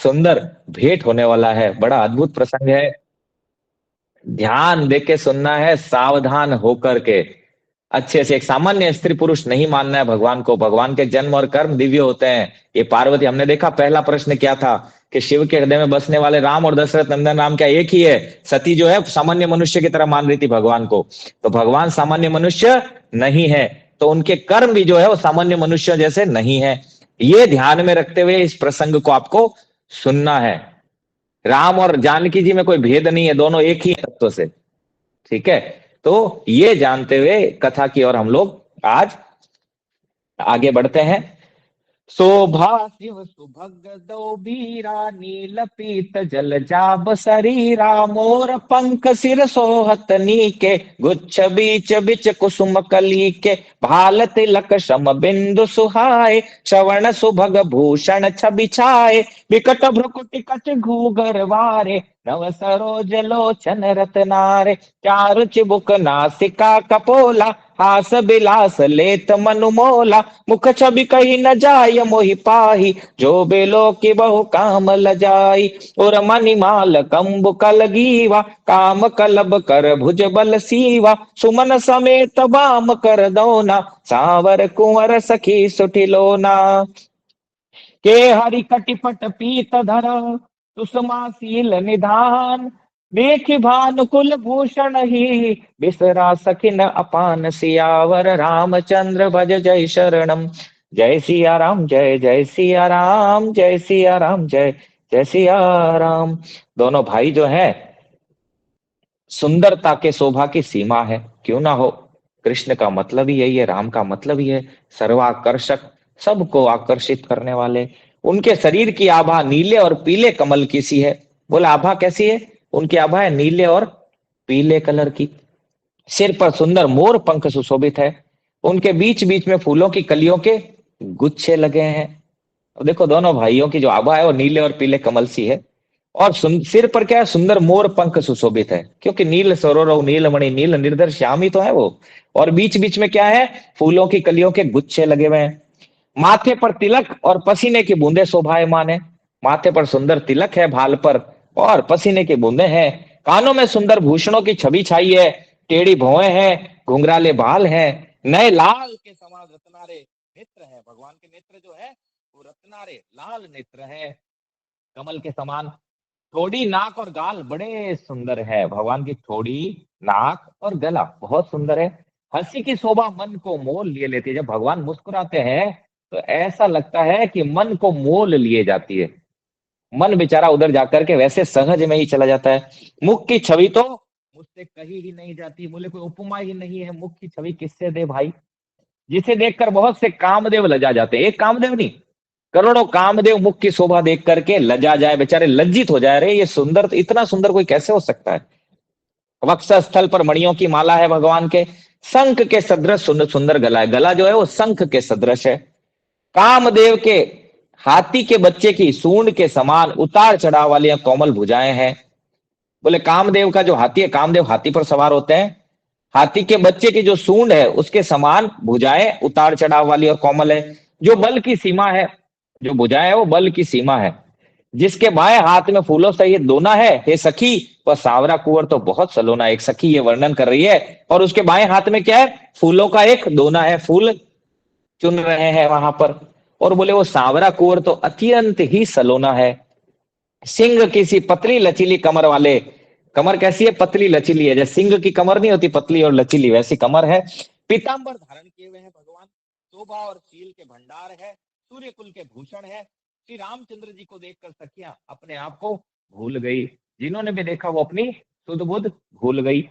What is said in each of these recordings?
सुंदर भेंट होने वाला है। बड़ा अद्भुत प्रसंग है, ध्यान दे के सुनना है, सावधान होकर के। अच्छे से, एक सामान्य स्त्री पुरुष नहीं मानना है भगवान को। भगवान के जन्म और कर्म दिव्य होते हैं। ये पार्वती, हमने देखा पहला प्रश्न क्या था कि शिव के हृदय में बसने वाले राम और दशरथ नंदन राम क्या एक ही है? सती जो है सामान्य मनुष्य की तरह मान रही थी भगवान को, तो भगवान सामान्य मनुष्य नहीं है, तो उनके कर्म भी जो है वो सामान्य मनुष्य जैसे नहीं है। ये ध्यान में रखते हुए इस प्रसंग को आपको सुनना है। राम और जानकी जी में कोई भेद नहीं है, दोनों एक ही तत्व से। ठीक है, तो ये जानते हुए कथा की ओर हम लोग आज आगे बढ़ते हैं। शोभा शिव सुभग दो बीरा, नील पीत जल जाब शरीरा, मोर पंख सिर सोहत नीके, गुच्छ बीच बिच कुसुम कली के, भाल तिलक शम बिंदु सुहाए, श्रवण सुभग भूषण छवि छाए, विकट भ्रुकुटि कच घूगर वारे, नव सरोज लोचन रतनारे, चारु चिबुक नासिका कपोला, हास बिलास लेत मनु मोला, मुख छवि कही न जाय मोहि पाही, जो बेलो की बहु काम लजाई, और मणिमाल कंबु कलगीवा, काम कलब कर भुज बल सीवा, सुमन समेत बाम कर दौना, सावर कुंवर सखी सुठिलोना, के हरि कटिपट पीत धरा, सुषमाशील निधान, देख भानुकुल भूषण ही, बिसरा सखिन अपान, सियावर रामचंद्र भज जय शरणम। जय सिया राम, जय जय सिया राम, जय सिया राम, जय जय सिया राम। दोनों भाई जो हैं, सुंदरता के शोभा की सीमा है, क्यों ना हो। कृष्ण का मतलब ही यही है, राम का मतलब ही है, सर्वाकर्षक, सबको आकर्षित करने वाले। उनके शरीर की आभा नीले और पीले कमल की सी है। बोला आभा कैसी है? उनकी आभा है नीले और पीले कलर की। सिर पर सुंदर मोर पंख सुशोभित है। उनके बीच बीच में फूलों की कलियों के गुच्छे लगे हैं। और देखो दोनों भाइयों की जो आभा है वो नीले और पीले कमल सी है। और सिर पर क्या है? सुंदर मोर पंख सुशोभित है, क्योंकि नील सरोवर नीलमणि नील निर्धर श्याम ही तो है वो। और बीच बीच में क्या है? फूलों की कलियों के गुच्छे लगे हुए हैं। माथे पर तिलक और पसीने की बूंदे शोभायमान है। माथे पर सुंदर तिलक है भाल पर, और पसीने की बूंदे हैं। कानों में सुंदर भूषणों की छवि छाई है। टेढ़ी भौहें हैं, घुंघराले बाल हैं, नए लाल के समान रत्नारे नेत्र है। भगवान के नेत्र जो है वो रत्नारे लाल नेत्र है, कमल के समान। ठोड़ी, नाक और गाल बड़े सुंदर है। भगवान की ठोड़ी, नाक और गला बहुत सुंदर है। हंसी की शोभा मन को मोल लिए लेती है। जब भगवान मुस्कुराते हैं तो ऐसा लगता है कि मन को मोल लिए जाती है। मन बेचारा उधर जाकर के वैसे सहज में ही चला जाता है। मुख की छवि तो मुझसे कही ही नहीं जाती। बोले कोई उपमा ही नहीं है, मुख की छवि किससे दे भाई, जिसे देखकर बहुत से कामदेव लजा जाते हैं। एक कामदेव नहीं, करोड़ों कामदेव मुख की शोभा देख करके लजा जाए, बेचारे लज्जित हो जाए। रे ये सुंदर, इतना सुंदर कोई कैसे हो सकता है। वक्षस्थल पर मणियों की माला है भगवान के। शंख के सदृश सुंदर सुंदर गला है। गला जो है वो शंख के सदृश है। कामदेव के हाथी के बच्चे की सूंड के समान उतार चढ़ाव वाली कोमल भुजाएं हैं। बोले कामदेव का जो हाथी है, कामदेव हाथी पर सवार होते हैं। हाथी के बच्चे की जो सूंड है उसके समान भुजाएं उतार चढ़ाव वाली और कोमल है। जो बल की सीमा है, जो भुजाएं है वो बल की सीमा है। जिसके बाएं हाथ में फूलों से ये दोना है, हे सखी वह सावरा कुंवर तो बहुत सलोना। एक सखी ये वर्णन कर रही है, और उसके बाएं हाथ में क्या है? फूलों का एक दोना है, फूल चुन रहे हैं वहां पर। और बोले वो सांवरा कुंवर तो अत्यंत ही सलोना है। सिंह की सी पतली लचीली कमर वाले, कमर कैसी है? पतली लचीली है। जैसे सिंह की कमर नहीं होती पतली और लचीली, वैसी कमर है। पीतांबर धारण किए हुए हैं भगवान। शोभा और शील के भंडार है, सूर्य कुल के भूषण है। श्री रामचंद्र जी को देखकर सखियां अपने आप को भूल गई। जिन्होंने भी देखा वो अपनी सुध बुध भूल गई।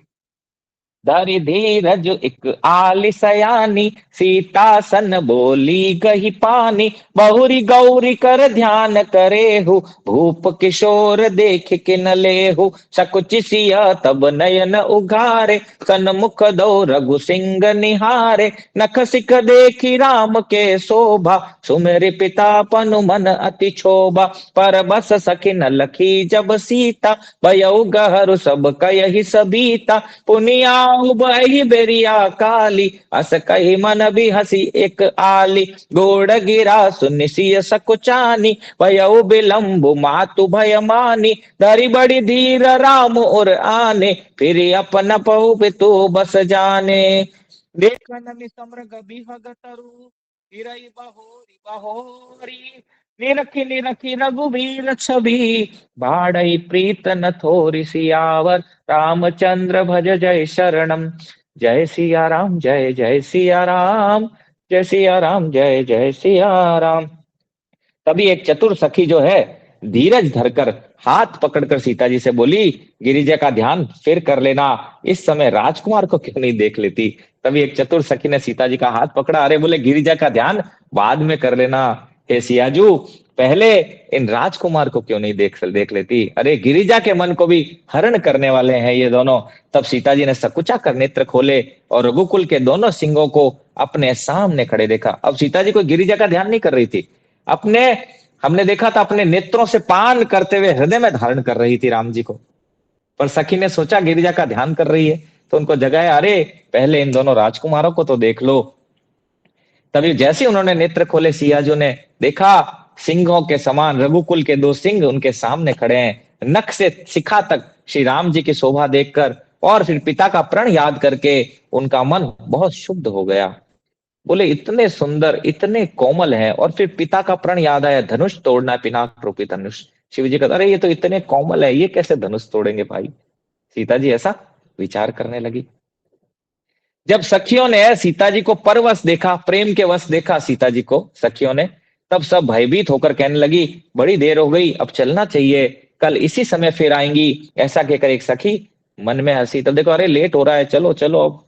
धरि धीरज एक आलिसयानी, सीता सन बोली गही पानी, बहुरी गौरी कर ध्यान करेहु, भूप किशोर देख किन लेहु, सकुच सिया तब नयन उघारे, सन्मुख दो रघु सिंह निहारे, नख सिख देखी राम के शोभा, सुमेरि पिता पनु मन अति क्षोभा, पर बस सखिन लखी जब सीता, भयउ गहरु सब कयहि सबीता, पुनिया उबही बेरिया काली, अस कही मन भी हसी एक आली, गोड़ गिरा सुनिसिय सकुचानी, भयउ बिलम्बु मातु भय मानी, धरी बड़ी धीर राम और आने, फिर अपन पहु पितु बस जाने। देखन निसमृग बिहग तरु, हिरई बहोरी बहोरी, निरखी निरखी रघुबीर छवि, बाढ़ई प्रीत न थोरी, सियावर रामचंद्र भज जय शरणम। जय सिया राम जय जय सिया राम, जय सिया राम जय जय सिया राम। तभी एक चतुर सखी जो है धीरज धरकर हाथ पकड़कर सीता जी से बोली, गिरिजा का ध्यान फिर कर लेना, इस समय राजकुमार को क्यों नहीं देख लेती। तभी एक चतुर सखी ने सीता जी का हाथ पकड़ा, अरे बोले गिरिजा का ध्यान बाद में कर लेना, हे सियाजू पहले इन राजकुमार को क्यों नहीं देख देख लेती, अरे गिरिजा के मन को भी हरण करने वाले हैं ये दोनों। तब सीता जी ने सकुचा कर नेत्र खोले और रघुकुल के दोनों सिंहों को अपने सामने खड़े देखा। अब सीता जी को गिरिजा का ध्यान नहीं कर रही थी, अपने हमने देखा था अपने नेत्रों से पान करते हुए हृदय में धारण कर रही थी राम जी को। पर सखी ने सोचा गिरिजा का ध्यान कर रही है तो उनको जगाया, अरे पहले इन दोनों राजकुमारों को तो देख लो। तभी जैसे उन्होंने नेत्र खोले सियाजू ने देखा सिंहों के समान रघुकुल के दो सिंह उनके सामने खड़े हैं, नख से शिखा तक श्री राम जी की शोभा देखकर और फिर पिता का प्रण याद करके उनका मन बहुत शुद्ध हो गया। बोले इतने सुंदर इतने कोमल हैं, और फिर पिता का प्रण याद आया, धनुष तोड़ना पिनाक रूपी धनुष। शिव जी कहते अरे ये तो इतने कोमल है, ये कैसे धनुष तोड़ेंगे भाई। सीता जी ऐसा विचार करने लगी। जब सखियों ने सीता जी को परवश देखा, प्रेम के वश देखा सीता जी को सखियों ने, तब सब भयभीत होकर कहने लगी बड़ी देर हो गई, अब चलना चाहिए, कल इसी समय फिर आएंगी। ऐसा कहकर एक सखी मन में हंसी, तब देखो अरे लेट हो रहा है, चलो चलो अब।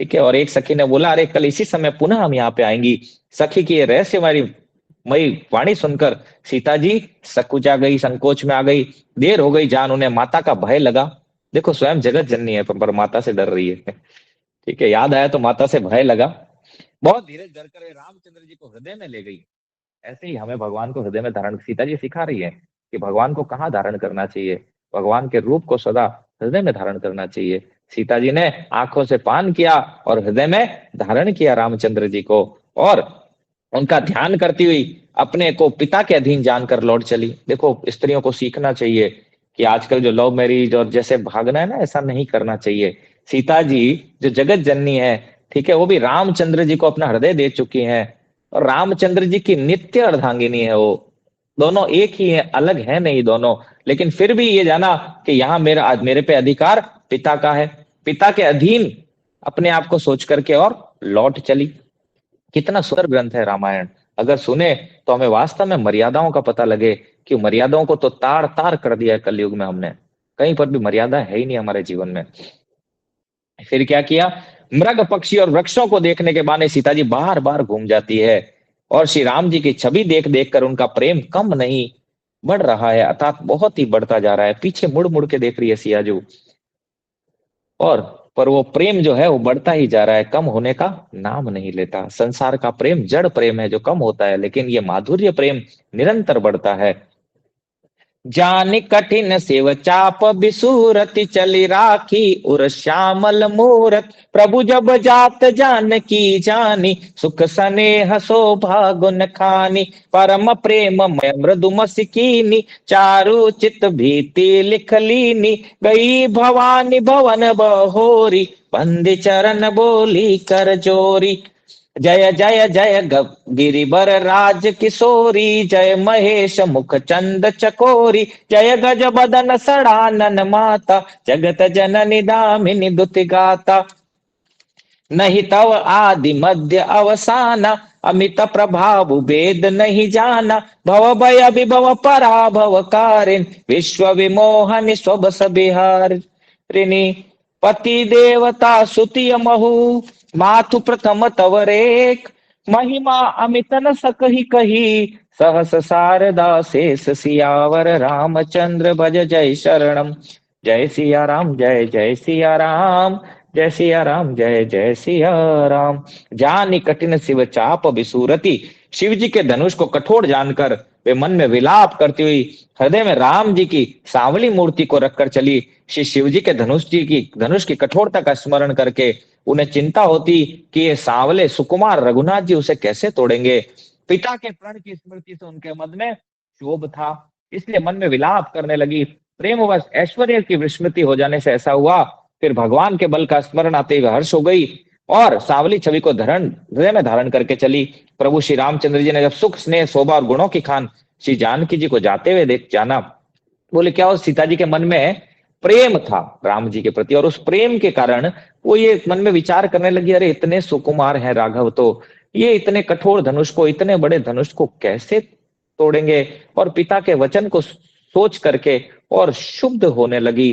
ठीक है, और एक सखी ने बोला अरे कल इसी समय पुनः हम यहाँ पे आएंगी। सखी की ये रहस्यमयी मई वाणी सुनकर सीता जी सकुचा गई, संकोच में आ गई, देर हो गई, जान उन्हें माता का भय लगा। देखो स्वयं जगत जननी है पर माता से डर रही है। ठीक है, याद आया तो माता से भय लगा, बहुत धीरज धर कर रामचंद्र जी को हृदय में ले गई। ऐसे ही हमें भगवान को हृदय में धारण, सीता जी सिखा रही है कि भगवान को कहाँ धारण करना चाहिए, भगवान के रूप को सदा हृदय में धारण करना चाहिए। सीता जी ने आंखों से पान किया और हृदय में धारण किया रामचंद्र जी को, और उनका ध्यान करती हुई अपने को पिता के अधीन जानकर लौट चली। देखो स्त्रियों को सीखना चाहिए कि आजकल जो लव मैरिज और जैसे भागना है ना, ऐसा नहीं करना चाहिए। सीता जी जो जगत जननी है, ठीक है, वो भी रामचंद्र जी को अपना हृदय दे चुकी हैं, और रामचंद्र जी की नित्य अर्धांगिनी है वो। दोनों एक ही है, अलग है नहीं दोनों, लेकिन फिर भी ये जाना कि यहाँ मेरे पे अधिकार पिता का है, पिता के अधीन अपने आप को सोच करके और लौट चली। कितना सुंदर ग्रंथ है रामायण। अगर सुने तो हमें वास्तव में मर्यादाओं का पता लगे कि मर्यादाओं को तो तार तार कर दिया है कलयुग में हमने, कहीं पर भी मर्यादा है ही नहीं हमारे जीवन में। फिर क्या किया, मृग पक्षी और वृक्षों को देखने के बहाने सीता जी बार बार घूम जाती है, और श्री राम जी की छवि देख देख कर उनका प्रेम कम नहीं बढ़ रहा है, अर्थात बहुत ही बढ़ता जा रहा है। पीछे मुड़ मुड़ के देख रही है सियाजू, और पर वो प्रेम जो है वो बढ़ता ही जा रहा है, कम होने का नाम नहीं लेता। संसार का प्रेम जड़ प्रेम है जो कम होता है, लेकिन ये माधुर्य प्रेम निरंतर बढ़ता है। जानि कठिन शिव चाप बिसूरति चली राखी उर श्यामल मूरत, प्रभु जब जात जान की जानी, सुख सनेह शोभा गुण खानी, परम प्रेम मय मृदु मसिकीनी, चारु चित भीति लिख लीनी, गई भवानी भवन बहोरी, बंदी चरण बोली कर जोरी। जय जय जय गिरिबर राज किशोरी, जय महेश मुख चंद चकोरी, जय गज बदन सड़ानन माता, जगत जननी दामिनी दुति गाता, नहीं तव आदि मध्य अवसाना, अमित प्रभाव वेद नहीं जाना, भव भय विभव पराभव कारिन, विश्व विमोहन स्वबस बिहारिणी, पति देवता सुतिय महु, मातु प्रथम तव रेख, महिमा अमित न सकहि कही, सहस शारदा शेष सियावर रामचंद्र भज जय शरणम। जय सिया राम जय जय सिया राम, जय सिया राम जय जय सिया राम। जानी कठिन शिव चाप बिसूरती, शिव जी के धनुष को कठोर जानकर वे मन में विलाप करती हुई हृदय में राम जी की सांवली मूर्ति को रखकर चली। श्री शिव जी के धनुष की कठोरता का स्मरण करके उन्हें चिंता होती कि ये सांवले सुकुमार रघुनाथ जी उसे कैसे तोड़ेंगे। पिता के प्रण की स्मृति से उनके मन में क्षोभ था, इसलिए मन में विलाप करने लगी। प्रेमवश ऐश्वर्य की विस्मृति हो जाने से ऐसा हुआ। फिर भगवान के बल का स्मरण आते हुए हर्ष हो गई और सांवली छवि को हृदय में धारण करके चली। प्रभु श्री रामचंद्र जी ने जब सुख स्नेह शोभा और गुणों की खान श्री जानकी जी को जाते हुए देख जाना, बोले क्या उस सीता जी के मन में प्रेम था राम जी के प्रति, और उस प्रेम के कारण वो ये मन में विचार करने लगी, अरे इतने सुकुमार हैं राघव, तो ये इतने कठोर धनुष को, इतने बड़े धनुष को कैसे तोड़ेंगे। और पिता के वचन को सोच करके और शुद्ध होने लगी,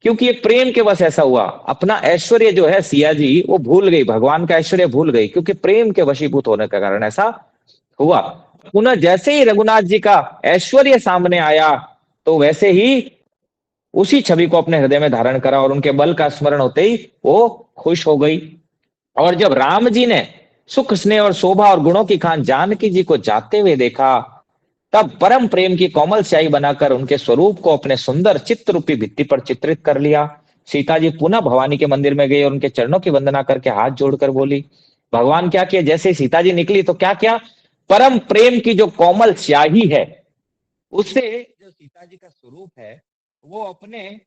क्योंकि एक प्रेम के वश ऐसा हुआ। अपना ऐश्वर्य जो है सिया जी वो भूल गई, भगवान का ऐश्वर्य भूल गई, क्योंकि प्रेम के वशीभूत होने के कारण ऐसा हुआ। पुनः जैसे ही रघुनाथ जी का ऐश्वर्य सामने आया तो वैसे ही उसी छवि को अपने हृदय में धारण करा और उनके बल का स्मरण होते ही वो खुश हो गई। और जब राम जी ने सुख स्नेह और शोभा और गुणों की खान जानकी जी को जाते हुए देखा, तब परम प्रेम की कोमल स्याही बनाकर उनके स्वरूप को अपने सुंदर चित्र रूपी भित्ति पर चित्रित कर लिया। सीता जी पुनः भवानी के मंदिर में गई और उनके चरणों की वंदना करके हाथ जोड़कर बोली। भगवान क्या किया, जैसे ही सीता जी निकली तो क्या किया, परम प्रेम की जो कोमल स्याही है उससे जो सीता जी का स्वरूप है वो अपने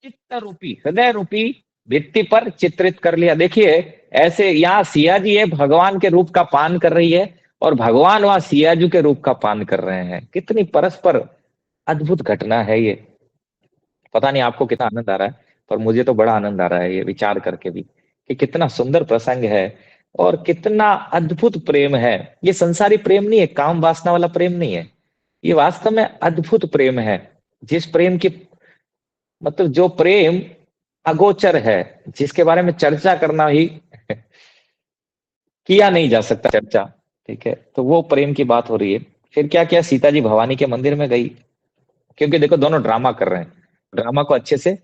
चित्त रूपी हृदय रूपी भित्ति पर चित्रित कर लिया। देखिए ऐसे यहाँ सिया जी है भगवान के रूप का पान कर रही है और भगवान वहां सियाजू के रूप का पान कर रहे हैं। कितनी परस्पर अद्भुत घटना है ये। पता नहीं आपको कितना आनंद आ रहा है, पर मुझे तो बड़ा आनंद आ रहा है ये विचार करके भी कि कितना सुंदर प्रसंग है और कितना अद्भुत प्रेम है। ये संसारी प्रेम नहीं है, काम वासना वाला प्रेम नहीं है, ये वास्तव में अद्भुत प्रेम है। जिस प्रेम की मतलब जो प्रेम अगोचर है, जिसके बारे में चर्चा करना ही किया नहीं जा सकता चर्चा, ठीक है, तो वो प्रेम की बात हो रही है। फिर क्या किया, सीता जी भवानी के मंदिर में गई, क्योंकि देखो दोनों ड्रामा कर रहे हैं, ड्रामा को अच्छे से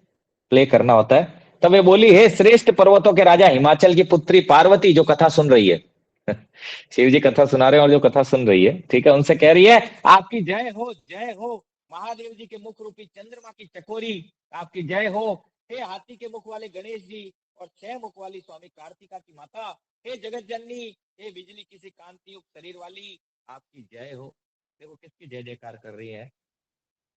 प्ले करना होता है। तब वे बोली, हे श्रेष्ठ पर्वतों के राजा हिमाचल की पुत्री पार्वती जो कथा सुन रही है शिव जी कथा सुना रहे हैं और जो कथा सुन रही है, ठीक है, उनसे कह रही है आपकी जय हो, जय हो। महादेव जी के मुख रूपी चंद्रमा की चकोरी आपकी जय हो। हे हाथी के मुख वाले गणेश जी और 6 मुख वाली स्वामी कार्तिका की माता, हे जगत जननी, हे बिजली किसी कांति युक्त शरीर वाली आपकी जय हो। देखो किसकी जय जयकार कर रही है,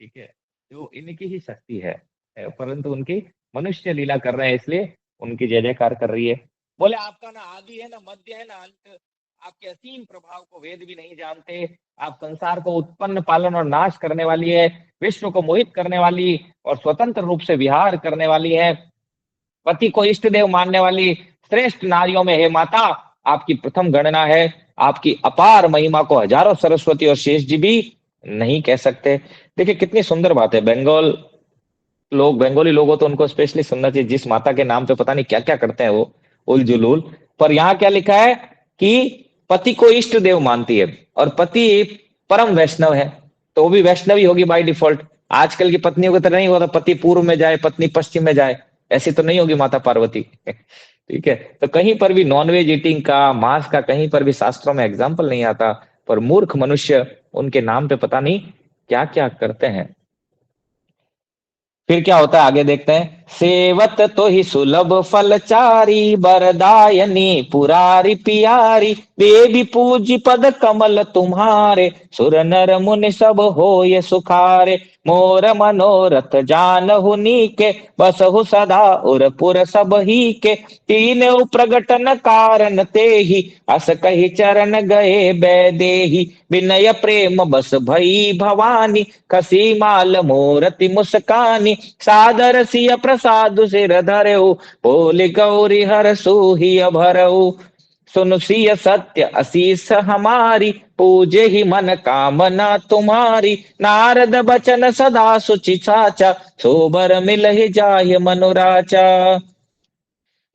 ठीक है, जो इनकी ही शक्ति है, परंतु उनकी मनुष्य लीला कर रहे हैं इसलिए उनकी जय जयकार कर रही है। बोले आपका ना आदि है ना मध्य है ना अंत, आपके असीम प्रभाव को वेद भी नहीं जानते। आप संसार को उत्पन्न पालन और नाश करने वाली है, विश्व को मोहित करने वाली और स्वतंत्र रूप से विहार करने वाली है, पति को इष्ट देव मानने वाली श्रेष्ठ नारियों में हे माता आपकी प्रथम गणना है। आपकी अपार महिमा को हजारों सरस्वती और शेष जी भी नहीं कह सकते। देखिए कितनी सुंदर बात है। बंगाली लोग हो तो उनको स्पेशली सुनना चाहिए, जिस माता के नाम पे पता नहीं क्या क्या करते हैं वो उल जुलूल। पर यहाँ क्या लिखा है कि पति को इष्ट देव मानती है और पति परम वैष्णव है, तो वो भी वैष्णवी होगी बाय डिफॉल्ट। आजकल की पत्नियों की तरह नहीं होता पति पूर्व में जाए पत्नी पश्चिम में जाए, ऐसी तो नहीं होगी माता पार्वती ठीक है, तो कहीं पर भी नॉनवेज ईटिंग का, मांस का कहीं पर भी शास्त्रों में एग्जाम्पल नहीं आता, पर मूर्ख मनुष्य उनके नाम पे पता नहीं क्या क्या करते हैं। फिर क्या होता है आगे देखते हैं। सेवत तो ही सुलभ फलचारी बरदायनी पुरारी पियारी, देवी पूजी पद कमल तुम्हारे, सुर नर मुनि सब हो ये सुखारे, मोर मनोरथ जानहु नीके, बसहु सदा उरपुर सब ही के, तीन प्रगटन कारण ते ही, अस कही चरण गए बैदेही, विनय प्रेम बस भई भवानी, कसी माल मोरति मुस्कानी, सादर सिय प्रसाद सिर धरऊ, बोले गौरी हर सूहिय भरऊ, सुन सिय सत्य असीस हमारी, पूजे ही मन कामना तुम्हारी, नारद बचन सदा सुचि साचा, सोबर मिल ही जाय मनुराचा,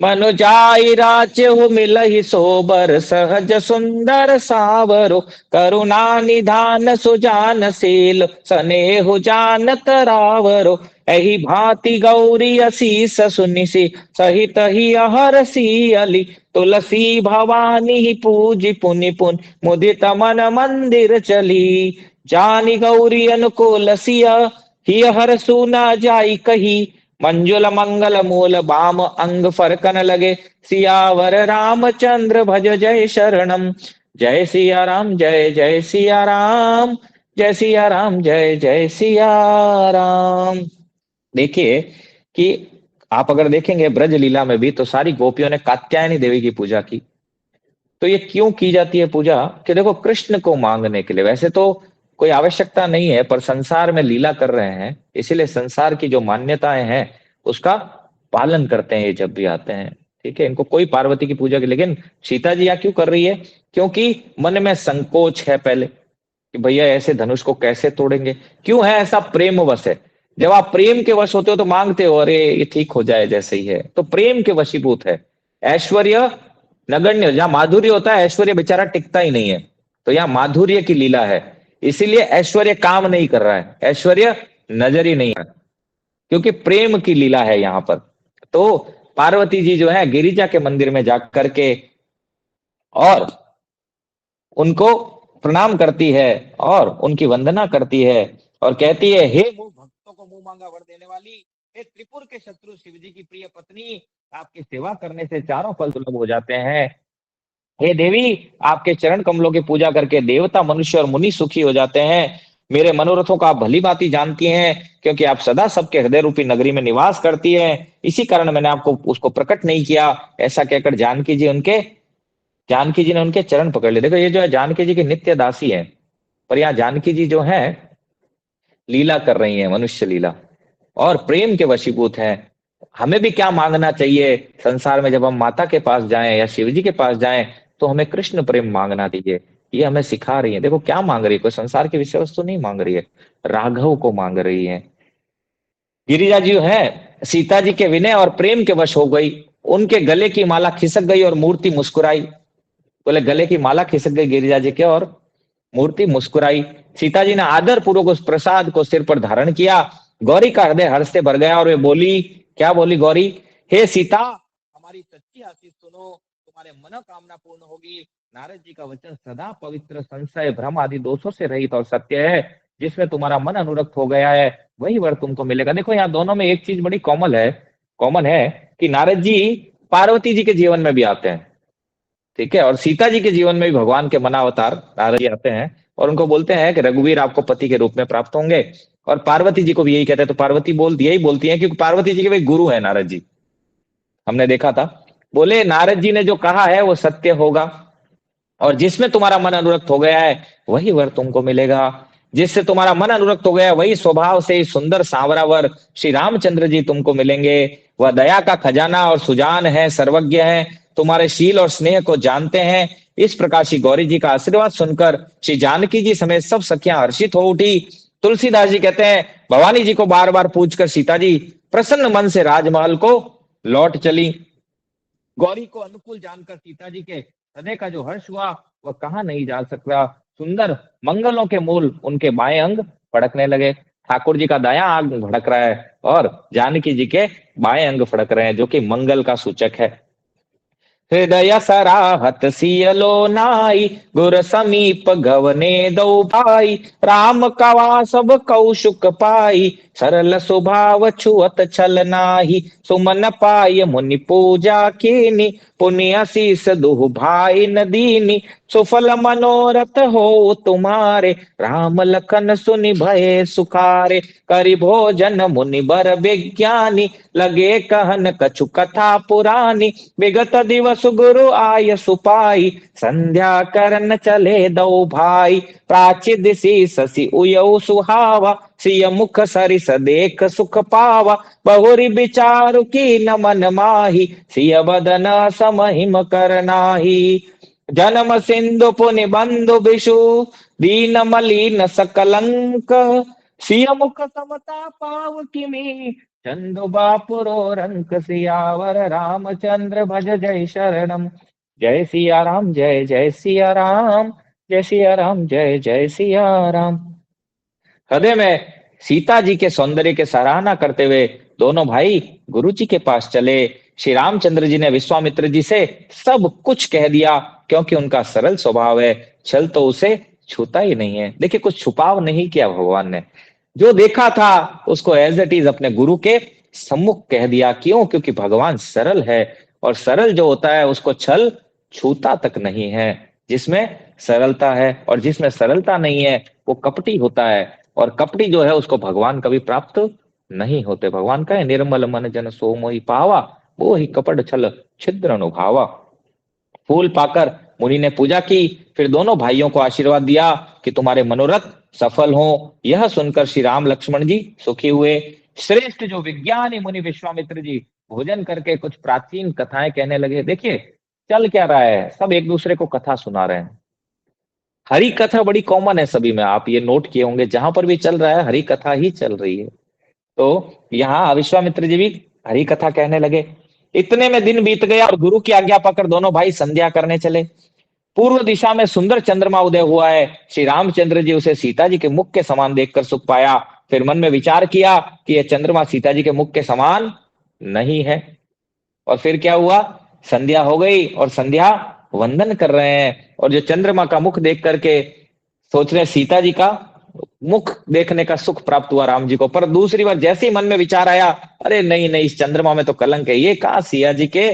मनु जाई राच्य मिलहि सोबर, सहज सुंदर सावरो, करुणा निधान सुजान शील, स्नेहु जानत रावरो, एहि भांति गौरी असीस सुनिसी, सहित ही अहर सियली, तुलसी भवानी पूजी पुनि पुन, मुदित मन मंदिर चली, जानी गौरी अनुकूल सिया, हिय हर सुना जाई कही, मंजुल मंगल मूल बाम अंग फरकन लगे, सियावर रामचंद्र भज जय शरणम। जय सिया राम जय जय सिया राम, जय सिया राम जय जय सिया राम। देखिए कि आप अगर देखेंगे ब्रज लीला में भी तो सारी गोपियों ने कात्यायनी देवी की पूजा की। तो ये क्यों की जाती है पूजा? कि देखो कृष्ण को मांगने के लिए, वैसे तो कोई आवश्यकता नहीं है, पर संसार में लीला कर रहे हैं इसीलिए संसार की जो मान्यताएं हैं उसका पालन करते हैं ये जब भी आते हैं। ठीक है, इनको कोई पार्वती की पूजा की, लेकिन सीता जी यहाँ क्यों कर रही है? क्योंकि मन में संकोच है पहले कि भैया ऐसे धनुष को कैसे तोड़ेंगे। क्यों है ऐसा? प्रेम वश है। जब आप प्रेम के वश होते हो तो मांगते हो अरे ये ठीक हो जाए जैसे ही है, तो प्रेम के वशीभूत है। ऐश्वर्य नगण्य, जहां माधुर्य होता है ऐश्वर्य बेचारा टिकता ही नहीं है, तो यहाँ माधुर्य की लीला है। इसीलिए ऐश्वर्य काम नहीं कर रहा है, ऐश्वर्य नजर ही नहीं है, क्योंकि प्रेम की लीला है यहाँ पर। तो पार्वती जी जो है गिरिजा के मंदिर में जा करके और उनको प्रणाम करती है और उनकी वंदना करती है और कहती है, हे मुंह भक्तों को मुंह मांगा वर देने वाली, हे त्रिपुर के शत्रु शिव जी की प्रिय पत्नी, आपकी सेवा करने से चारों फल सुलभ हो जाते हैं। हे देवी, आपके चरण कमलों की पूजा करके देवता मनुष्य और मुनि सुखी हो जाते हैं। मेरे मनोरथों का आप भली भांति जानती हैं, क्योंकि आप सदा सबके हृदय रूपी नगरी में निवास करती है, इसी कारण मैंने आपको उसको प्रकट नहीं किया। ऐसा कहकर जानकी जी ने उनके चरण पकड़ लिए। देखो ये जो है जानकी जी की नित्य दासी है, पर यहाँ जानकी जी जो है लीला कर रही है, मनुष्य लीला, और प्रेम के वशीभूत हैं। हमें भी क्या मांगना चाहिए संसार में? जब हम माता के पास जाएं या शिव जी के पास जाएं तो हमें कृष्ण प्रेम मांगना चाहिए। ये हमें सिखा रही है। देखो क्या मांग रही है, कोई संसार की विषय वस्तु नहीं मांग रही है, राघव को मांग रही है। गिरिजा जी है सीता जी के विनय और प्रेम के वश हो गई, उनके गले की माला खिसक गई और मूर्ति मुस्कुराई। बोले गले की माला खिसक गई गिरिजा जी के और मूर्ति मुस्कुराई। सीता जी ने आदर पूर्वक उस प्रसाद को सिर पर धारण किया। गौरी का हृदय हर्ष से भर गया और वे बोली, क्या बोली गौरी? हे सीता, हमारी सच्ची आशीष सुनो, तुम्हारे मनोकामना पूर्ण होगी। नारद जी का वचन सदा पवित्र, संशय भ्रम आदि दोषों से रहित और सत्य है। जिसमें तुम्हारा मन अनुरक्त हो गया है वही वर तुमको मिलेगा। देखो यहाँ दोनों में एक चीज बड़ी कॉमन है कि नारद जी पार्वती जी के जीवन में भी आते हैं, ठीक है, और सीता जी के जीवन में भी भगवान के मनावतार नारद जी आते हैं और उनको बोलते हैं कि रघुवीर आपको पति के रूप में प्राप्त होंगे। और पार्वती जी को भी यही कहते हैं, तो पार्वती यही बोलती है, क्योंकि पार्वती जी के भाई गुरु है नारद जी, हमने देखा था। बोले नारद जी ने जो कहा है वो सत्य होगा, और जिसमें तुम्हारा मन अनुरक्त हो गया है वही वर तुमको मिलेगा। जिससे तुम्हारा मन अनुरक्त हो गया वही स्वभाव से सुंदर सांवरा वर श्री रामचंद्र जी तुमको मिलेंगे। वह दया का खजाना और सुजान है, सर्वज्ञ है, तुम्हारे शील और स्नेह को जानते हैं। इस प्रकार श्री गौरी जी का आशीर्वाद सुनकर श्री जानकी जी समेत सब सखियां हर्षित हो उठी। तुलसीदास जी कहते हैं, भवानी जी को बार बार पूछकर सीता जी प्रसन्न मन से राजमहल को लौट चली। गौरी को अनुकूल जानकर सीता जी के हृदय का जो हर्ष हुआ वह कहा नहीं जा सकता। सुंदर मंगलों के मूल उनके बाएं अंग फड़कने लगे। ठाकुर जी का दाया अंग भड़क रहा है और जानकी जी के बाएं अंग फड़क रहे हैं, जो कि मंगल का सूचक है। हृदय सराहत सियलो नाई, गुर समीप गवने दो भाई, राम कवा सब कौशुक पाई, सरल स्वभाव छुअत छल नाही, सुमन पाय मुनि पूजा कीनी, पुण्य शीस दुह भाई न दीनी, सुफल मनोरथ हो तुम्हारे, राम लखन सुनि भये सुखारे, करि भोजन मुनि बर विज्ञानी, लगे कहन कछु कथा पुरानी, विगत दिवस गुरु आय सुपाई, संध्या करन चले दो भाई, प्राची दिशि शशि उयौ सुहावा, सिय मुख सरिस देख सुख पावा, बहुरी विचारु की न मन माही, सिय बदन समहिम करनाही, जन्म सिंधु पुनि बंधु बिषु, दीन मलिन सकलंक, सिय मुख समता पाव किमी, चंदु बापुरो रंक, सियावर रामचंद्र भज जय शरणम। जय सिया राम जय जय सिया राम, जय सिया राम जय जय सिया राम। हृदय में सीता जी के सौंदर्य के सराहना करते हुए दोनों भाई गुरु जी के पास चले। श्री रामचंद्र जी ने विश्वामित्र जी से सब कुछ कह दिया, क्योंकि उनका सरल स्वभाव है, छल तो उसे छूता ही नहीं है। देखिए, कुछ छुपाव नहीं किया भगवान ने, जो देखा था उसको एज इट इज अपने गुरु के सम्मुख कह दिया। क्यों? क्योंकि भगवान सरल है, और सरल जो होता है उसको छल छूता तक नहीं है। जिसमें सरलता है और जिसमें सरलता नहीं है वो कपटी होता है, और कपटी जो है उसको भगवान कभी प्राप्त नहीं होते। भगवान का है निर्मल मन जन सो मोहि पावा, वो ही कपट छल छिद्र अनुभावा। फूल पाकर मुनि ने पूजा की, फिर दोनों भाइयों को आशीर्वाद दिया कि तुम्हारे मनोरथ सफल हो। यह सुनकर श्री राम लक्ष्मण जी सुखी हुए। श्रेष्ठ जो विज्ञानी मुनि विश्वामित्र जी भोजन करके कुछ प्राचीन कथाएं कहने लगे। देखिए, चल क्या रहा है, सब एक दूसरे को कथा सुना रहे हैं। हरि कथा बड़ी कॉमन है सभी में, आप ये नोट किए होंगे, जहां पर भी चल रहा है हरि कथा ही चल रही है। तो यहाँ विश्वामित्र जी भी हरि कथा कहने लगे। इतने में दिन बीत गया और गुरु की आज्ञा पाकर दोनों भाई संध्या करने चले। पूर्व दिशा में सुंदर चंद्रमा उदय हुआ है। श्री रामचंद्र जी उसे सीता जी के मुख के समान देखकर सुख पाया। फिर मन में विचार किया कि यह चंद्रमा सीता जी के मुख के समान नहीं है। और फिर क्या हुआ? संध्या हो गई और संध्या वंदन कर रहे हैं, और जो चंद्रमा का मुख देख करके सोच रहे सीता जी का मुख देखने का सुख प्राप्त हुआ राम जी को। पर दूसरी बार जैसे ही मन में विचार आया, अरे नहीं नहीं, इस चंद्रमा में तो कलंक है, ये कहाँ सिया जी के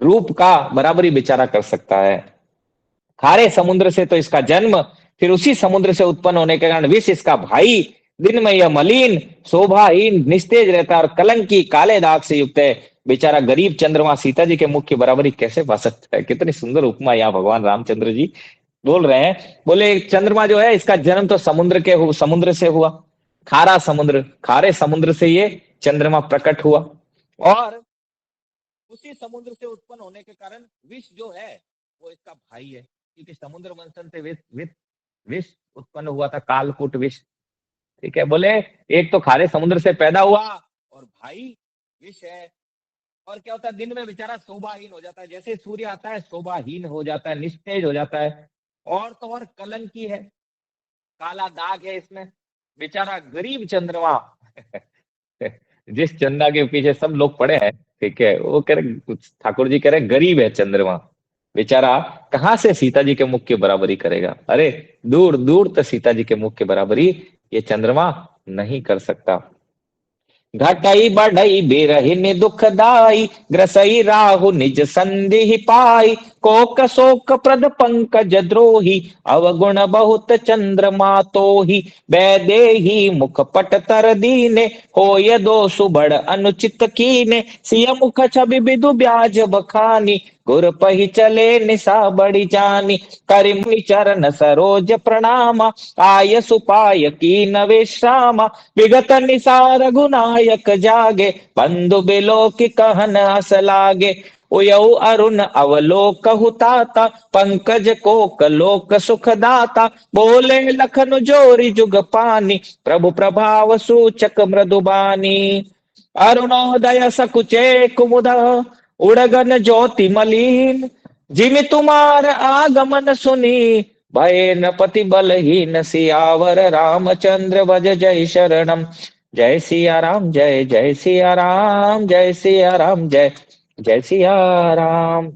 रूप का बराबरी बेचारा कर सकता है। खारे समुद्र से तो इसका जन्म, फिर उसी समुद्र से उत्पन्न होने के कारण विष इसका भाई। दिन में यह मलिन शोभाहीन निस्तेज रहता है और कलंकी काले दाग से युक्त है। बेचारा गरीब चंद्रमा सीता जी के मुख की बराबरी कैसे पा सकता है? कितनी सुंदर उपमा यहाँ भगवान रामचंद्र जी बोल रहे हैं। बोले चंद्रमा जो है इसका जन्म तो समुद्र से हुआ। खारा समुद्र, खारे समुद्र से ये चंद्रमा प्रकट हुआ, और उसी समुद्र से उत्पन्न होने के कारण विष जो है वो इसका भाई है। क्योंकि समुद्र मंथन से विष विष विष उत्पन्न हुआ था, कालकूट विष। ठीक है, बोले एक तो खारे समुद्र से पैदा हुआ और भाई विष है। और क्या होता है, दिन में बेचारा शोभाहीन हो जाता है, जैसे सूर्य आता है शोभाहीन हो जाता है, निस्तेज हो जाता है। और तो और कलंकी है, काला दाग है इसमें। बेचारा गरीब चंद्रमा जिस चंदा के पीछे सब लोग पड़े हैं, ठीक है, वो कह रहे, ठाकुर जी कह रहे गरीब है चंद्रमा, बेचारा कहाँ से सीता जी के मुख की बराबरी करेगा। अरे दूर दूर तक सीता जी के मुख की बराबरी ये चंद्रमा नहीं कर सकता। घटई बढ़ई बिरहिन दुखदाई, ग्रसई राहु निज संदेह पाई। कोक शोक प्रद पंकज द्रोही, अवगुण बहुत चंद्रमा तोही। बैदेही मुख पट तर दीने, होय दोषु बड़ अनुचित कीने। सिय मुख छवि बिदु ब्याज बखानी, गुर पही चले निशा बड़ी जानी। करिमुनि चरण सरोज प्रणामा, आय सुपाय कीन विश्रामा। विगत निसार रघुनायक जागे, बंधु बिलो की कहन हस लागे। उयऊ अरुण अवलोकहु ताता, पंकज कोक लोक सुख दाता। बोले लखन जोरी जुग पानी, प्रभु प्रभाव सूचक मृदुबानी। अरुणोदय सकुचे कुमुद, उड़गन ज्योति मलिन। जिमि तुम्हार आगमन सुनी, भय न पति बलहीन। सियावर रामचंद्र भज जय शरणम। जय सिया राम, जय जय सिया राम, जय सिया राम, जय जय सिया राम।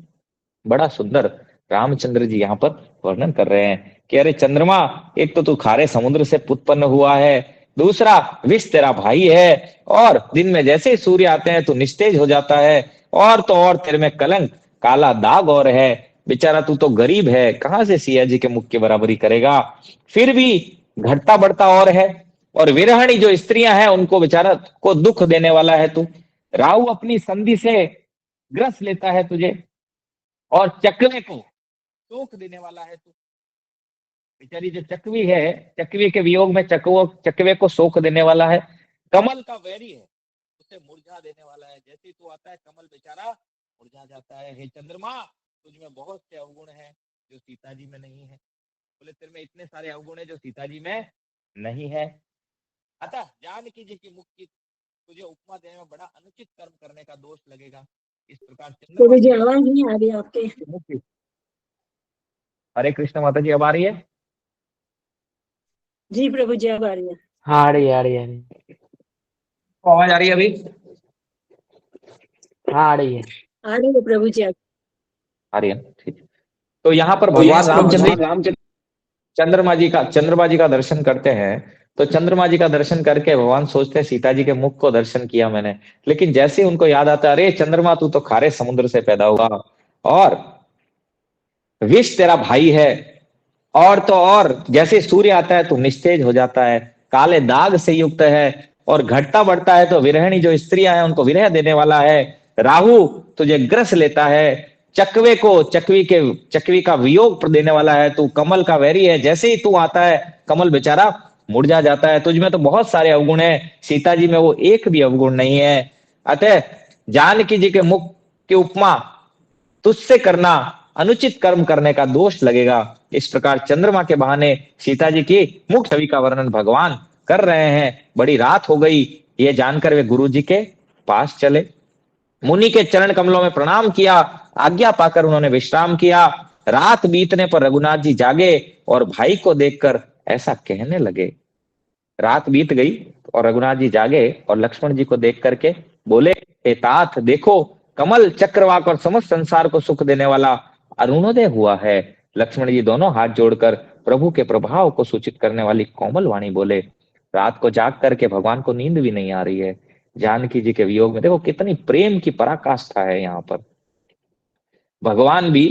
बड़ा सुंदर रामचंद्र जी यहाँ पर वर्णन कर रहे हैं कि अरे चंद्रमा, एक तो तू खारे समुद्र से उत्पन्न हुआ है, दूसरा विष तेरा भाई है, और दिन में जैसे ही सूर्य आते हैं तू निस्तेज हो जाता है, और तो और तेरे में कलंक काला दाग और है। बेचारा तू तो गरीब है, कहां से सिया जी के मुख की बराबरी करेगा? फिर भी घटता बढ़ता और है। और विरहणी जो स्त्रियां हैं उनको बेचारा को दुख देने वाला है तू। राहु अपनी संधि से ग्रस लेता है तुझे, और चकवे को शोक देने वाला है तू। बेचारी जो चकवी है, चकवी के वियोग में चकवे को शोक देने वाला है। कमल का वैरी है, उसे मुरझा देने वाला है। जैसे ही तू आता है कमल बेचारा मुरझा जाता है। हे चंद्रमा, तुझ में बहुत से अवगुण हैं जो सीता जी में नहीं है। बोले तेरे में इतने सारे अवगुण है जो सीता जी में नहीं है। अतः जानकी जी की मुख की तुझे उपमा देने में बड़ा अनुचित कर्म करने का दोष लगेगा। इस प्रकार चंद्रमा मुझे आवाज नहीं आ रही आपके। मुख की। हरे कृष्ण माता जी, अब आ रही है? जी प्रभु जी, अब आ रही है। हाँ, आ रही है, आ रही है, आ रही है। आवाज आ रही है अभी? हाँ, आ रही है। आ रही है प्रभु जी। आ रही है, ठीक है। तो यहाँ पर भगवान रामचंद्र चंद्रमा जी का दर्शन करते हैं, तो चंद्रमा जी का दर्शन करके भगवान सोचते हैं सीता जी के मुख को दर्शन किया मैंने, लेकिन जैसे ही उनको याद आता है, अरे चंद्रमा तू तो खारे समुद्र से पैदा हुआ, और विष तेरा भाई है, और तो और जैसे सूर्य आता है तो निस्तेज हो जाता है, काले दाग से युक्त है, और घटता बढ़ता है तो विरहिणी जो स्त्रियां हैं उनको विरह देने वाला है। राहु तुझे ग्रस लेता है, चकवे को चकवी का वियोग देने वाला है, तू कमल का वैरी है, जैसे ही तू आता है कमल बेचारा मुरझा जाता है। तुझ में तो बहुत सारे अवगुण है, सीता जी में वो एक भी अवगुण नहीं है। अतः जानकी जी के मुख की उपमा तुझसे करना अनुचित कर्म करने का दोष लगेगा। इस प्रकार चंद्रमा के बहाने सीता जी की मुख छवि का वर्णन भगवान कर रहे हैं। बड़ी रात हो गई, ये जानकर वे गुरु जी के पास चले, मुनि के चरण कमलों में प्रणाम किया, आज्ञा पाकर उन्होंने विश्राम किया। रात बीतने पर रघुनाथ जी जागे और भाई को देखकर ऐसा कहने लगे। रात बीत गई और रघुनाथ जी जागे और लक्ष्मण जी को देख करके बोले, हे तात देखो, कमल चक्रवाक और समस्त संसार को सुख देने वाला अरुणोदय हुआ है। लक्ष्मण जी दोनों हाथ जोड़कर प्रभु के प्रभाव को सूचित करने वाली कोमल वाणी बोले। रात को जाग करके भगवान को नींद भी नहीं आ रही है। जानकी जी के वियोग में देखो कितनी प्रेम की पराकाष्ठा है यहाँ पर। भगवान भी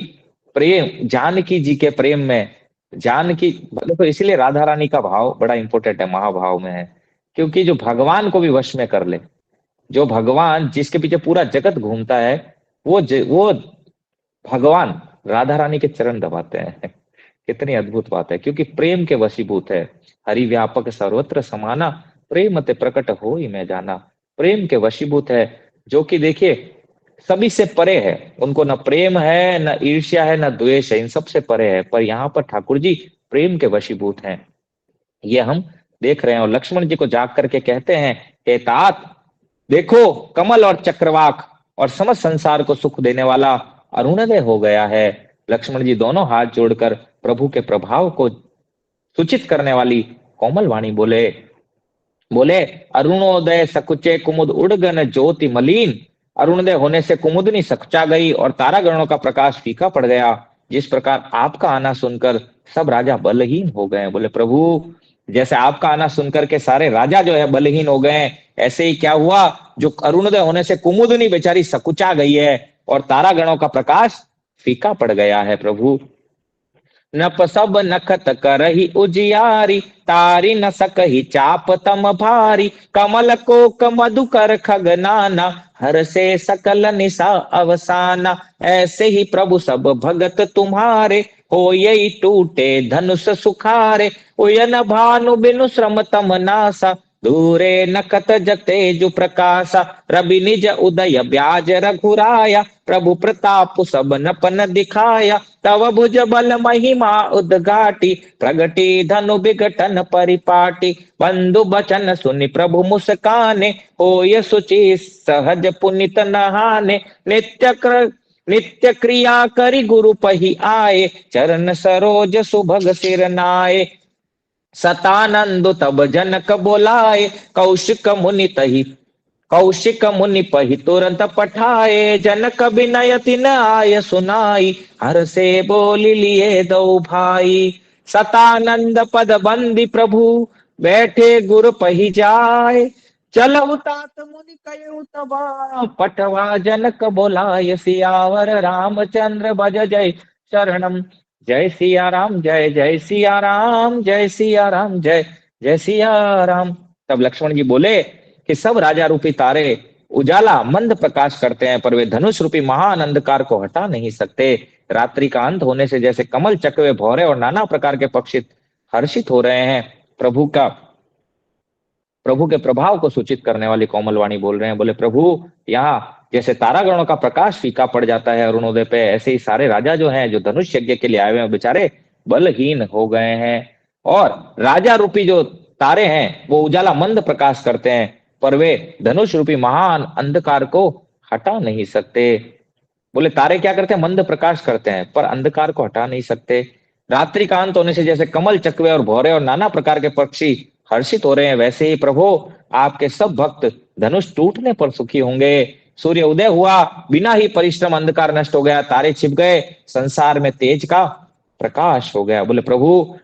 प्रेम, जानकी जी के प्रेम में, जानकी देखो इसीलिए राधा रानी का भाव बड़ा इंपॉर्टेंट है, महाभाव में है, क्योंकि जो भगवान को भी वश में कर ले, जो भगवान जिसके पीछे पूरा जगत घूमता है, वो भगवान राधा रानी के चरण दबाते हैं। कितनी अद्भुत बात है, क्योंकि प्रेम के वशीभूत है। हरि व्यापक सर्वत्र समाना, प्रेम ते प्रकट हो ही मैं जाना। प्रेम के वशीभूत है, जो कि देखिए सभी से परे है, उनको न प्रेम है, न ईर्ष्या है, न द्वेष है, इन सब से परे है। पर यहाँ पर ठाकुर जी प्रेम के वशीभूत हैं, ये हम देख रहे हैं। और लक्ष्मण जी को जाग करके कहते हैं, हे तात देखो, कमल और चक्रवाक और समस्त संसार को सुख देने वाला अरुणोदय हो गया है। लक्ष्मण जी दोनों हाथ जोड़कर प्रभु के प्रभाव को सूचित करने वाली कोमल वाणी बोले, बोले अरुणोदय सकुचे कुमुद उड़गन ज्योति मलिन। अरुणोदय होने से कुमुदनी सकुचा गई और तारागणों का प्रकाश फीका पड़ गया। जिस प्रकार आपका आना सुनकर सब राजा बलहीन हो गए। बोले प्रभु, जैसे आपका आना सुनकर के सारे राजा जो है बलहीन हो गए, ऐसे ही क्या हुआ, जो अरुणोदय होने से कुमुदनी बेचारी सकुचा गई है और तारागणों का प्रकाश फीका पड़ गया है। प्रभु नप सब नखत करही उजियारी, तारी न सकही चाप तम भारी। कमल कोक मधुकर खगनाना, हर से सकल निशा अवसाना। ऐसे ही प्रभु सब भगत तुम्हारे, हो यही टूटे धनुष सुखारे। उयन भानु बिनु श्रम तम नासा, दूरे नखत जगते जु प्रकाशा। रवि निज उदय ब्याज रघुराया, प्रभु प्रताप सब नपन दिखाया। तव भुज बल महिमा उद्घाटी, प्रगटी धनु विघटन परिपाटी। बंधु बचन सुनि प्रभु मुस्काने, होय सुचि सहज पुनित नहाने। नित्य क्रिया करि गुरु पही आए, चरण सरोज सुभग सिर नाए। सतानंद तब जनक बोलाए, कौशिक मुनि पही तुरंत पठाए। जनक बिनय तिन आय सुनाई, हर से बोल लिए दो भाई। सतानंद पद बंदी प्रभु, बैठे गुर पही जाए। चलऊ तात मुनि कयऊ तबा, पठवा जनक बोलाय। सियावर रामचंद्र भज जय शरणम। जय सिया राम, जय जय सिया राम, जय सिया राम, जय जय सिया राम। तब लक्ष्मण जी बोले कि सब राजा रूपी तारे उजाला मंद प्रकाश करते हैं, पर वे धनुष रूपी महान अंधकार को हटा नहीं सकते। रात्रि का अंत होने से जैसे कमल, चकवे, भौरे और नाना प्रकार के पक्षी हर्षित हो रहे हैं, प्रभु के प्रभाव को सूचित करने वाली कोमल वाणी बोल रहे हैं। बोले प्रभु, यहाँ जैसे तारागणों का प्रकाश फीका पड़ जाता है अरुणोदय पे, ऐसे ही सारे राजा जो हैं, जो धनुष यज्ञ के लिए आए हुए हैं, बेचारे बलहीन हो गए हैं। और राजा रूपी जो तारे हैं वो उजाला मंद प्रकाश करते हैं, पर वे धनुष रूपी महान अंधकार को हटा नहीं सकते। बोले तारे क्या करते हैं, मंद प्रकाश करते हैं, पर अंधकार को हटा नहीं सकते। रात्रि का अंत होने से जैसे कमल, चकवे और भौरे और नाना प्रकार के पक्षी हर्षित हो रहे हैं, वैसे ही प्रभु आपके सब भक्त धनुष टूटने पर सुखी होंगे। सूर्य उदय हुआ, बिना ही परिश्रम अंधकार नष्ट हो गया, तारे छिप गए, संसार में तेज का प्रकाश हो गया। बोले प्रभु,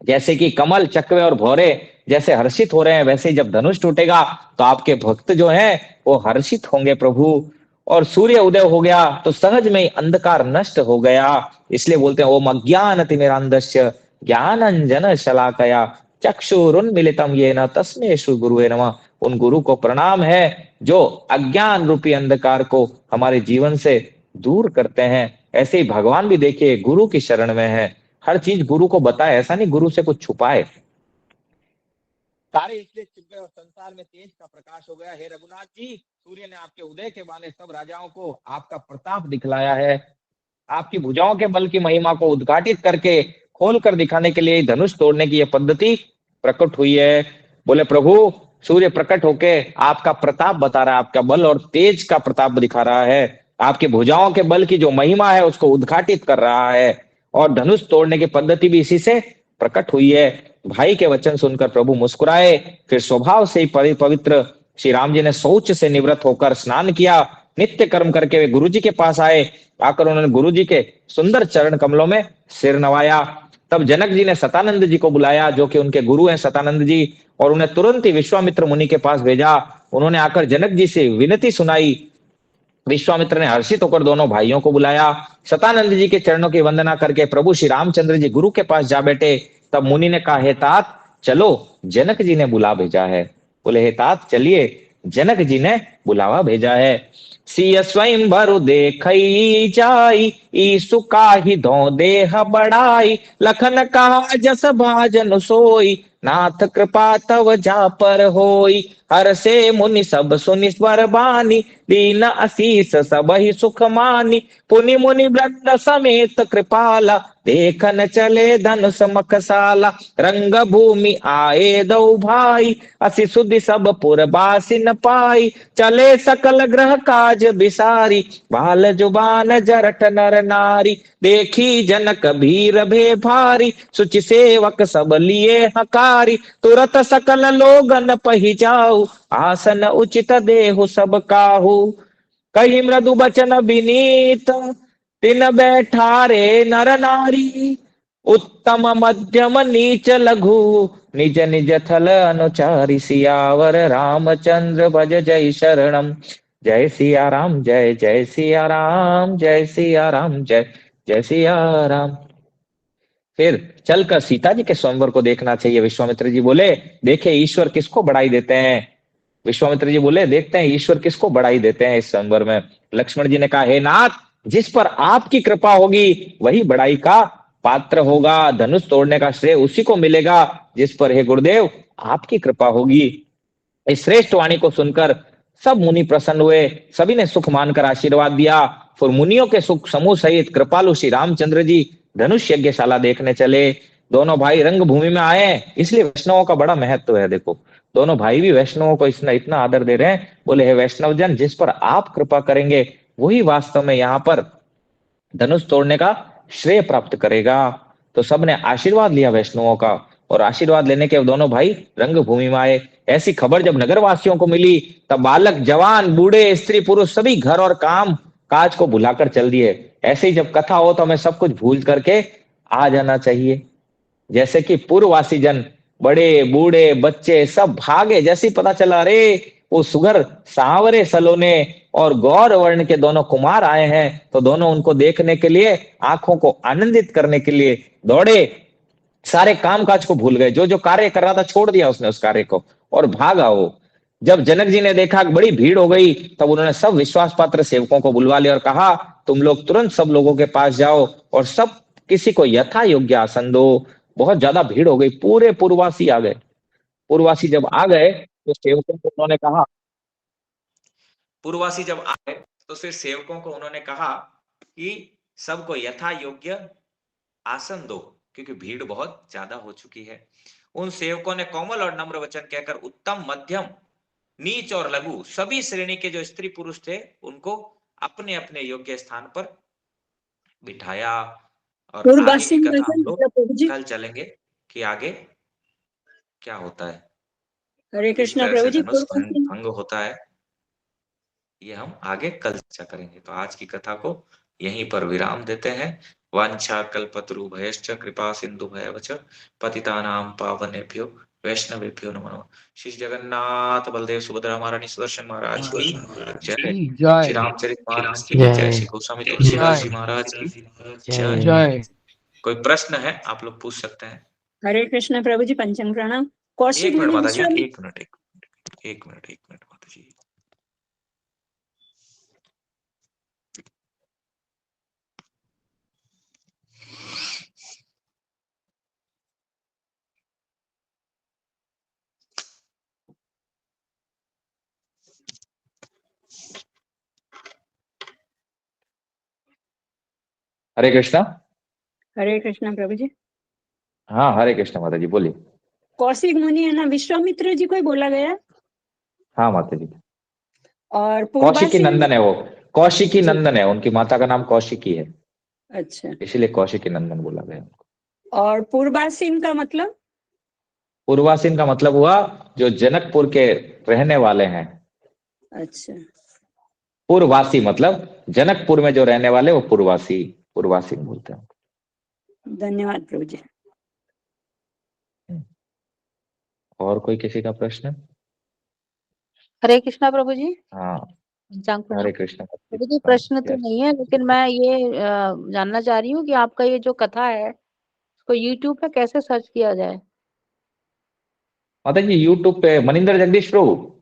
जैसे कि कमल, चकवे और भौरे जैसे हर्षित हो रहे हैं, वैसे ही जब धनुष टूटेगा तो आपके भक्त जो हैं वो हर्षित होंगे प्रभु। और सूर्य उदय हो गया तो सहज में ही अंधकार नष्ट हो गया। इसलिए बोलते हैं ओम अज्ञानतिमिरान्धस्य ज्ञानांजन शलाकया चक्षुरुन्मीलितं येन तस्मै श्री गुरुवे नमः। उन गुरु को प्रणाम है जो अज्ञान रूपी अंधकार को हमारे जीवन से दूर करते हैं। ऐसे ही भगवान भी देखिए गुरु की शरण में है, हर चीज गुरु को बताए, ऐसा नहीं गुरु से कुछ छुपाए। सारे इसलिए छिप गए और संसार में तेज का प्रकाश हो गया। हे रघुनाथ जी, सूर्य ने आपके उदय के बहाने सब राजाओं को आपका प्रताप दिखलाया है। आपकी भुजाओं के बल की महिमा को उद्घाटित करके खोल कर दिखाने के लिए धनुष तोड़ने की यह पद्धति प्रकट हुई है। बोले प्रभु, सूर्य प्रकट होके आपका प्रताप बता रहा है, आपका बल और तेज का प्रताप दिखा रहा है, आपकी भुजाओं के बल की जो महिमा है उसको उद्घाटित कर रहा है। और धनुष तोड़ने की पद्धति भी इसी से प्रकट हुई है। भाई के वचन सुनकर प्रभु मुस्कुराए, फिर स्वभाव से ही पवित्र श्री राम जी ने शौच से निवृत्त होकर स्नान किया, नित्य कर्म करके वे गुरु जी के पास आए। आकर उन्होंने गुरु जी के सुंदर चरण कमलों में सिर नवाया। तब जनक जी ने सतानंद जी को बुलाया, जो कि उनके गुरु हैं सतानंद जी, और उन्हें तुरंत ही विश्वामित्र मुनि के पास भेजा। उन्होंने आकर जनक जी से विनती सुनाई। विश्वामित्र ने हर्षित होकर दोनों भाइयों को बुलाया। सतानंद जी के चरणों की वंदना करके प्रभु श्री रामचंद्र जी गुरु के पास जा बैठे। तब मुनि ने कहा, हे तात चलो, जनक जी ने बुला भेजा है। बोले हे तात चलिए, जनक जी ने बुलावा भेजा है। सिय स्वयं भरु देखई जाई, ईसु काहि धो देह बढ़ाई, लखन कहा जस भाजन सोई, नाथ कृपा तव जा पर होई, हर से मुनि सब सुनि स्वर बानी, दीन असीस सब ही सुख मानी, पुनि मुनि वृंद समेत कृपाला, देखन चले धनुष मखसाला, रंग भूमि आए दो भाई, असि सुधि सब पुर बासिन पाई, चले सकल ग्रह काज बिसारी, बाल जुबान जरठ नर नारी, देखी जनक भीर भे भारी, सुचि सेवक सब लिए हकारी, तुरत सकल लोगन पही जाऊ, आसन उचित देहु सब काहू, कही मृदु बचन विनीत, तिन बैठारे नर नारी, उत्तम मध्यम नीच लघु, निज निज थल अनुचारी, सियावर रामचंद्र भज जय शरणम। जय सिया राम, जय जय सिया राम, जय सिया राम, जय जय सिया राम। फिर चलकर सीता जी के स्वयंवर को देखना चाहिए। विश्वामित्र जी बोले, देखे ईश्वर किसको बढ़ाई देते हैं। विश्वामित्र जी बोले, देखते हैं ईश्वर किसको बढ़ाई देते हैं इस स्वयंवर में। लक्ष्मण जी ने कहा, हे नाथ, जिस पर आपकी कृपा होगी वही बढ़ाई का पात्र होगा, धनुष तोड़ने का श्रेय उसी को मिलेगा जिस पर हे गुरुदेव आपकी कृपा होगी। इस श्रेष्ठ वाणी को सुनकर सब मुनि प्रसन्न हुए, सभी ने सुख मानकर आशीर्वाद दिया। फिर मुनियों के सुख समूह सहित कृपालु श्री रामचंद्र जी धनुष यज्ञशाला देखने चले। दोनों भाई रंग भूमि में आए, इसलिए वैष्णवों का बड़ा महत्व है। देखो दोनों भाई भी वैष्णवों को इतना इतना आदर दे रहे हैं। बोले हे वैष्णव जन, जिस पर आप कृपा करेंगे वही वास्तव में यहाँ पर धनुष तोड़ने का श्रेय प्राप्त करेगा। तो सबने आशीर्वाद लिया वैष्णवों का, और आशीर्वाद लेने के दोनों भाई रंग भूमि में आए। ऐसी खबर जब नगरवासियों को मिली तब बालक जवान बूढ़े स्त्री पुरुष सभी घर और काम काज को भुलाकर चल दिए। ऐसे ही जब कथा हो तो हमें सब कुछ भूल करके आ जाना चाहिए। जैसे कि पूर्ववासी जन बड़े बूढ़े बच्चे सब भागे, जैसे ही पता चला रे वो सुगर सांवरे सलोने और गौर वर्ण के दोनों कुमार आए हैं, तो दोनों उनको देखने के लिए, आंखों को आनंदित करने के लिए दौड़े। सारे कामकाज को भूल गए, जो जो कार्य कर रहा था छोड़ दिया उसने उस कार्य को और भागा वो। जब जनक जी ने देखा बड़ी भीड़ हो गई, तब उन्होंने सब विश्वास पात्र सेवकों को बुलवा लिया और कहा, तुम लोग तुरंत सब लोगों के पास जाओ और सब किसी को यथा योग्य आसन दो। बहुत ज्यादा भीड़ हो गई, पूरे पूर्ववासी आ गए। पूर्ववासी जब आ गए तो सेवकों को उन्होंने कहा, पूर्ववासी जब आ गए तो फिर सेवकों को उन्होंने कहा कि सबको यथा योग्य आसन दो, क्योंकि भीड़ बहुत ज्यादा हो चुकी है। उन सेवकों ने कोमल और नम्र वचन कहकर उत्तम मध्यम नीच और लघु सभी श्रेणी के जो स्त्री पुरुष थे उनको अपने अपने योग्य स्थान पर बिठाया। और आगे की कथा हम लोग प्रभु जी। कल चलेंगे कि आगे क्या होता है, हरे किस कृष्णा तरह प्रभु से जी। धनुष भंग होता है, ये हम आगे कल चर्चा करेंगे। तो आज की कथा को यहीं पर विराम देते हैं। वांछा कल्पतरुभयश्च कृपा सिंधुभैव च पतितानां पावनेभ्यो वैष्णवेभ्यो नमो नमः। श्री जगन्नाथ बलदेव सुभद्रा महारानी सुदर्शन महाराज की जय। जय श्री रामचरित मानस की जय। जय। श्री गोस्वामी तुलसीदास जी महाराज की जय। जय। कोई प्रश्न है आप लोग पूछ सकते हैं। हरे कृष्ण प्रभु जी, पंचम प्रणाम। कौशिक एक मिनट मुनि माता जी, विश्वामित्र। एक मिनट माता जी। हरे कृष्णा। हरे कृष्ण प्रभु जी। हाँ हरे कृष्णा माता जी बोलिए। कौशिक मुनि है ना, विश्वामित्र जी को ही बोला गया। हाँ माता जी। और कौशिकी पूर्वासी नंदन है वो, कौशिकी जी। नंदन है, उनकी माता का नाम कौशिकी है, अच्छा। इसीलिए कौशिकी नंदन बोला गया उनको। और पूर्वासीन का मतलब? पूर्वासीन का मतलब हुआ जो जनकपुर के रहने वाले हैं। अच्छा। पूर्ववासी मतलब जनकपुर में जो रहने वाले वो पूर्ववासी, पूर्ववासी बोलते हैं। धन्यवाद प्रभु जी। और कोई किसी का प्रश्न? हरे कृष्णा प्रभु जी। हाँ पंचांग प्रणाम। हरे कृष्ण। प्रभु जी प्रश्न तो नहीं है, लेकिन मैं ये जानना चाह रही हूँ कि आपका ये जो कथा है उसको यूट्यूब पे कैसे सर्च किया जाए? माता जी यूट्यूब पे मनिंदर जगदीश प्रभु,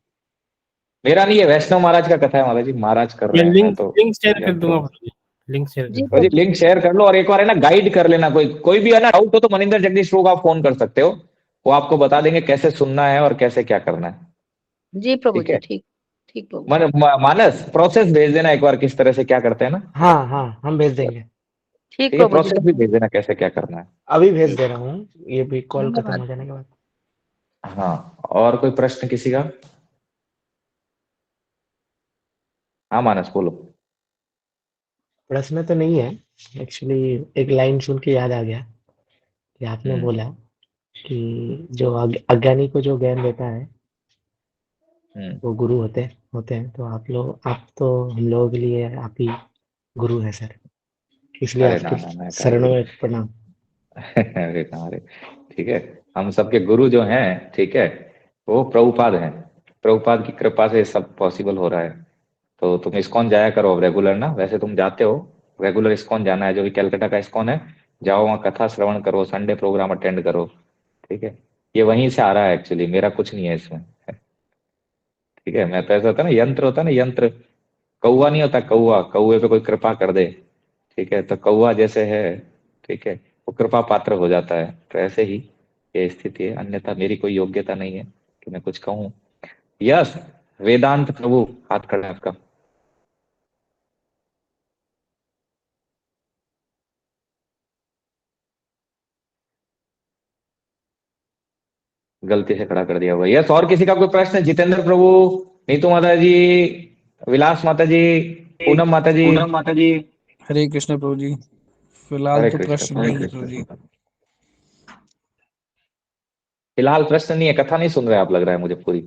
मेरा नहीं है, वैष्णव महाराज का कथा है माता जी, महाराज कर रहे हैं। मैं तो लिंक शेयर कर दूंगा प्रभु जी, लिंक शेयर जी कर जी लिंक शेयर कर लो, और एक बार है ना गाइड कर लेना, कोई भी है ना डाउट हो तो मनिंदर जगदीश प्रभु को आप फोन कर सकते हो, वो आपको बता देंगे कैसे सुनना है और कैसे क्या करना है। जी प्रभु ठीक जी। है। ठीक ठीक प्रभु जी। मानस प्रोसेस भेज देना एक बार, किस तरह से क्या करते हैं ना। हाँ हाँ हम भेज देंगे। ठीक ठीक है, प्रभु जी। प्रोसेस भी भेज देना कैसे क्या करना है। अभी भेज दे रहा हूँ, ये भी कॉल खत्म धन्यवाद। हो जाने के बाद। हाँ और कोई प्रश्न किसी का? हाँ मानस बोलो। प्रश्न तो नहीं है, एक्चुअली एक लाइन सुन के याद आ गया कि आपने बोला कि जो अज्ञानी को जो ज्ञान देता है वो गुरु होते हैं। तो आप तो हम लोगों के लिए आप ही गुरु है सर, इसलिए अरे ना आपके ना ना शरणों में प्रणाम। अरे ना अरे, ठीक है। हम सबके गुरु जो हैं, ठीक है, वो प्रभुपाद हैं। प्रभुपाद की कृपा से सब पॉसिबल हो रहा है। तो तुम इस्कॉन जाया करो अब रेगुलर ना, वैसे तुम जाते हो रेगुलर, इस्कॉन जाना है, जो भी कैलकाटा का इस्कॉन है, जाओ वहाँ कथा श्रवण करो, संडे प्रोग्राम अटेंड करो। ठीक है, ये वहीं से आ रहा है एक्चुअली, मेरा कुछ नहीं है इसमें। ठीक है, मैं तो ऐसा होता है ना, यंत्र होता है ना, यंत्र, कौवा नहीं होता, कौवा, कौवे पे कोई कृपा कर दे, ठीक है, तो कौवा जैसे है, ठीक है, वो कृपा पात्र हो जाता है। तो ऐसे ही ये स्थिति है, अन्यथा मेरी कोई योग्यता नहीं है कि मैं कुछ कहूँ। यस वेदांत प्रभु, हाथ खड़ा है आपका। गलती से खड़ा कर दिया हुआ। यस और किसी का कोई प्रश्न? जितेंद्र प्रभु, नीतू माता जी, विलास माता जी, पूनम माता जी। हरे कृष्ण प्रभु जी। फिलहाल हरे तो कृष्ण प्रश्न हरे नहीं है प्रभु जी। कृष्ण। फिलहाल प्रश्न नहीं है, कथा नहीं सुन रहे आप, लग रहा है मुझे पूरी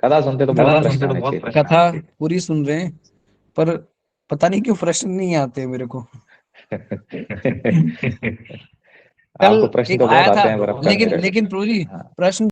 कथा सुनते तो बहुत प्रश्न आने चाहिए। कथा पूरी सुन रहे हैं, पर पता नहीं क्यों प्रश्न नहीं आते मेरे को। आपको प्रश्न एक तो बहुत आया था, आते हैं, पर आपका लेकिन प्रभु जी हाँ। प्रश्न